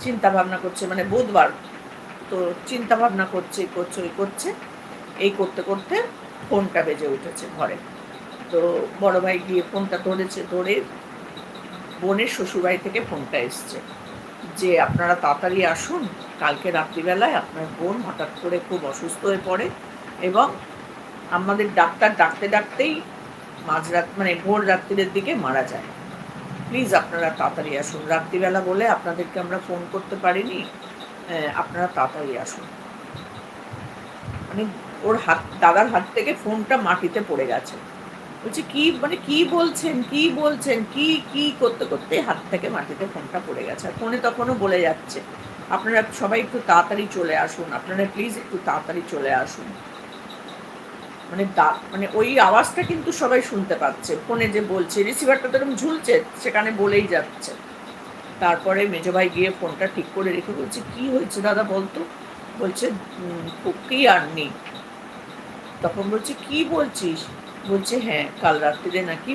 চিন্তা ভাবনা করছে, মানে বুধবার তো চিন্তা ভাবনা করছে, করছে এই করতে করতে ফোনটা বেজে উঠেছে ঘরে। তো বড় ভাই গিয়ে ফোনটা ধরেছে, ধরে বোনের শ্বশুরবাড়ি থেকে ফোনটা এসছে যে, "আপনারা তাড়াতাড়ি আসুন। কালকে রাত্রিবেলায় আপনার বোন হঠাৎ করে খুব অসুস্থ হয়ে পড়ে এবং আমাদের ডাক্তার ডাকতে ডাকতেই মাঝরাত মানে ভোর রাত্রিরের দিকে মারা যায়। প্লিজ আপনারা তাড়াতাড়ি আসুন। রাত্রিবেলা বলে আপনাদেরকে আমরা ফোন করতে পারিনি। আপনারা তাড়াতাড়ি আসুন।" মানে ওর দাদার হাত থেকে ফোনটা মাটিতে পড়ে গেছে। বলছি, "কি মানে কি বলছেন, কি বলছেন?" কি করতে করতেই হাত থেকে মাটিতে ফোনটা পড়ে গেছে। আর ফোনে তখনও বলে যাচ্ছে, "আপনারা সবাই একটু তাড়াতাড়ি চলে আসুন। আপনারা প্লিজ একটু তাড়াতাড়ি চলে আসুন।" মানে মানে ওই আওয়াজটা কিন্তু সবাই শুনতে পাচ্ছে। ফোনে যে বলছে, রিসিভারটা তো এরকম ঝুলছে, সেখানে বলেই যাচ্ছে। তারপরে মেজো ভাই গিয়ে ফোনটা ঠিক করে রেখে বলছে, "কি হয়েছে দাদা বলতো?" বলছে, "খুকি আর নেই।" তখন বলছি, "কি বলছিস?" বলছে, "হ্যাঁ, কাল রাত্তিরে নাকি